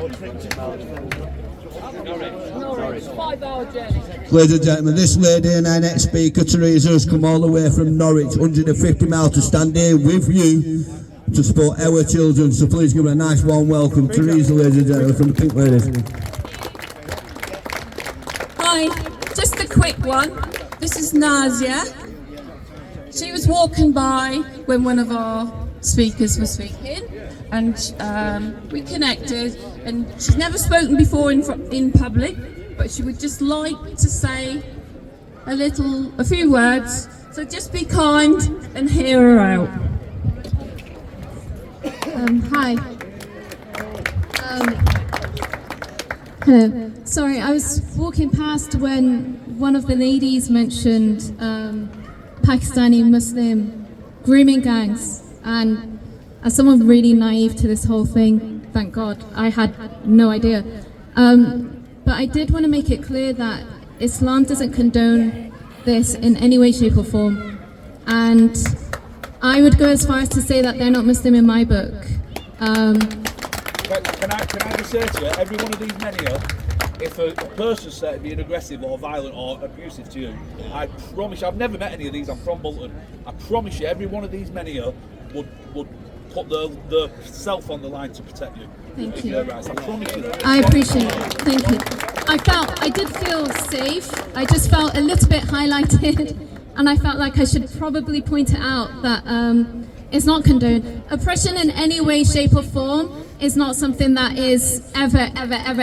Ladies and gentlemen, this lady and our next speaker, Teresa, has come all the way from Norwich, 150 miles to stand here with you to support our children. So please give her a nice warm welcome, Teresa, ladies and gentlemen, from the Pink Ladies. Hi, just a quick one. This is Nazia. She was walking by when one of our speakers was speaking, and we connected, and she's never spoken before in public, but she would just like to say a few words, so just be kind and hear her out. Hi. Hello. Sorry, I was walking past when one of the ladies mentioned Pakistani Muslim grooming gangs, and as someone really naive to this whole thing, thank God, I had no idea. But I did want to make it clear that Islam doesn't condone this in any way, shape or form, and I would go as far as to say that they're not Muslim in my book. Can I just say to you, every one of these men here, if a person's started being aggressive or violent or abusive to you, I promise you, I've never met any of these, I'm from Bolton, I promise you, every one of these men here would put the self on the line to protect you. Thank you. Right. So I promise you that. I appreciate it. Thank you. I did feel safe. I just felt a little bit highlighted, and I felt like I should probably point it out that it's not condoned. Oppression in any way, shape or form is not something that is ever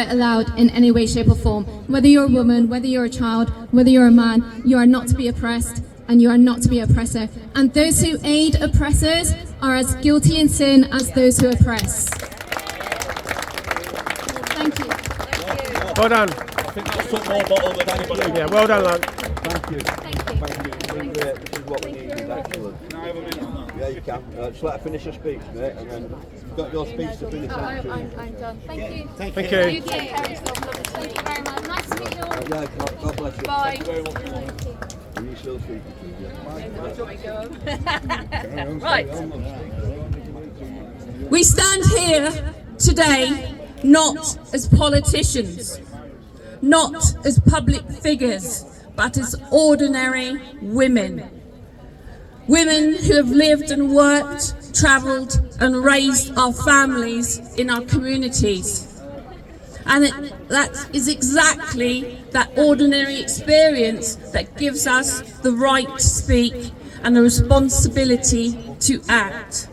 allowed in any way, shape or form. Whether you're a woman, whether you're a child, whether you're a man, you are not to be oppressed, and you are not to be oppressor. And those who aid oppressors are as guilty in sin as those who oppress. Thank you. Well done. I think that's took more bottle than anybody. Yeah, well done, lad. Thank you. Thank you. This is what we need, excellent. Can I have a minute on that? Yeah, you can. Just let her finish her speech, mate, and then you've got your speech to finish. I'm done. Thank you. Thank You you. take care of yourself. Thank you very much. Nice to meet you all. Yeah, God bless you. Bye. Are you still speaking? Right. We stand here today not as politicians, not as public figures, but as ordinary women. Women who have lived and worked, travelled and raised our families in our communities. And that is exactly that ordinary experience that gives us the right to speak and the responsibility to act.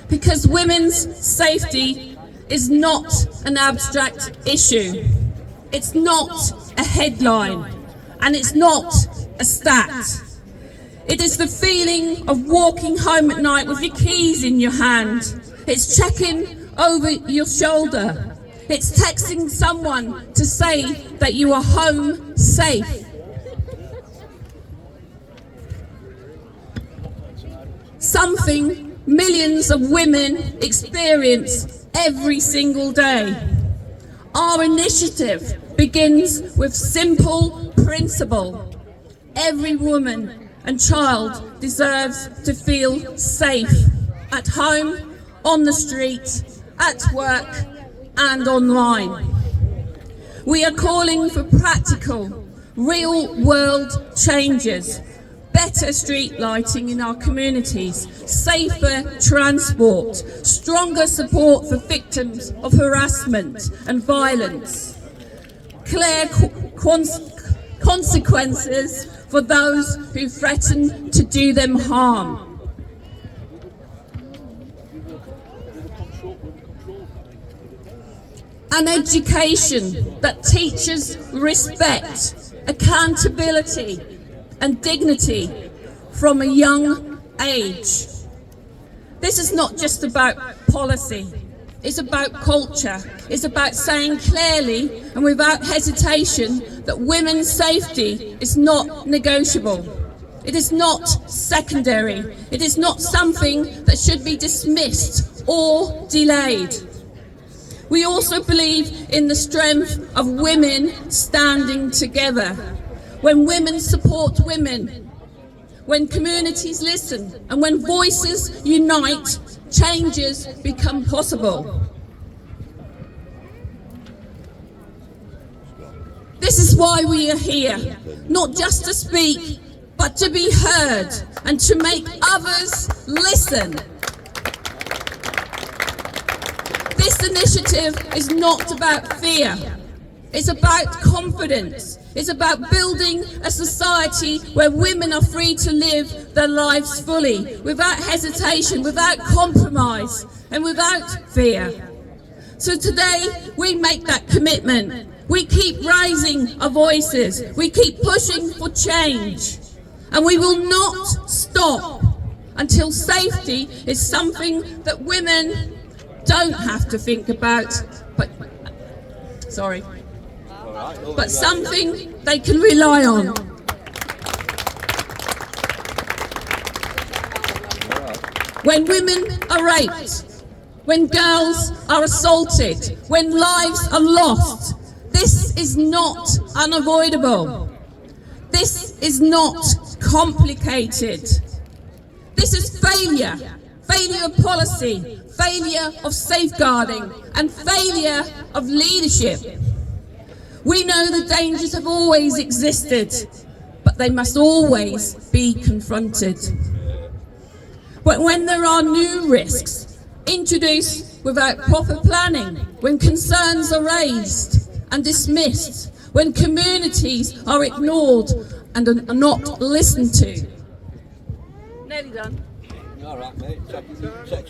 Because women's safety is not an abstract issue. It's not a headline, and it's not a stat. It is the feeling of walking home at night with your keys in your hand. It's checking over your shoulder. It's texting someone to say that you are home safe. Something millions of women experience every single day. Our initiative begins with simple principle. Every woman and child deserves to feel safe at home, on the street, at work and online. We are calling for practical, real-world changes, better street lighting in our communities, safer transport, stronger support for victims of harassment and violence, clear consequences for those who threaten to do them harm. An education that teaches respect, accountability and dignity from a young age. This is not just about policy, it's about culture. It's about saying clearly and without hesitation that women's safety is not negotiable. It is not secondary. It is not something that should be dismissed or delayed. We also believe in the strength of women standing together. When women support women, when communities listen, and when voices unite, changes become possible. This is why we are here, not just to speak, but to be heard and to make others listen. This initiative is not about fear. It's about confidence. It's about building a society where women are free to live their lives fully, without hesitation, without compromise, and without fear. So today, we make that commitment. We keep raising our voices. We keep pushing for change. And we will not stop until safety is something that women don't have to think about, but something they can rely on. When women are raped, when girls are assaulted, when lives are lost, this is not unavoidable. This is not complicated. This is failure. Failure of policy, failure of safeguarding, and failure of leadership. We know the dangers have always existed, but they must always be confronted. But when there are new risks introduced without proper planning, when concerns are raised and dismissed, when communities are ignored and are not listened to. Nearly done.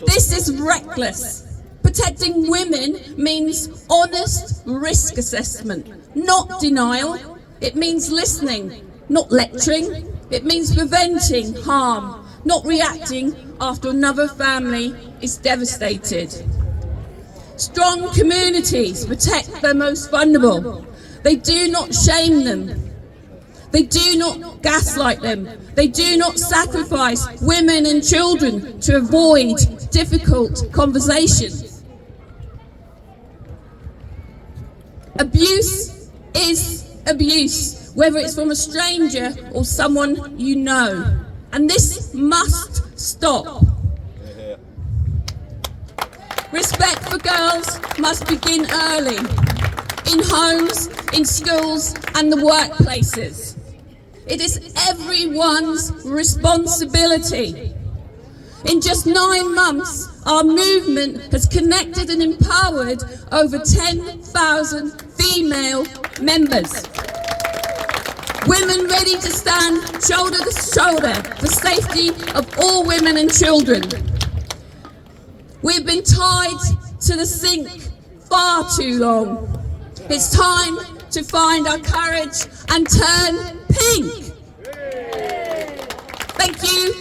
This is reckless. Protecting women means honest risk assessment, not denial. It means listening, not lecturing. It means preventing harm, not reacting after another family is devastated. Strong communities protect their most vulnerable. They do not shame them. They do not gaslight them. They do not sacrifice women and children to avoid difficult conversations. Abuse is abuse, whether it's from a stranger or someone you know. And this must stop. Respect for girls must begin early, in homes, in schools and the workplaces. It is everyone's responsibility. In just 9 months, our movement has connected and empowered over 10,000 female members. Women ready to stand shoulder to shoulder for safety of all women and children. We've been tied to the sink far too long. It's time to find our courage and turn pink. Thank you.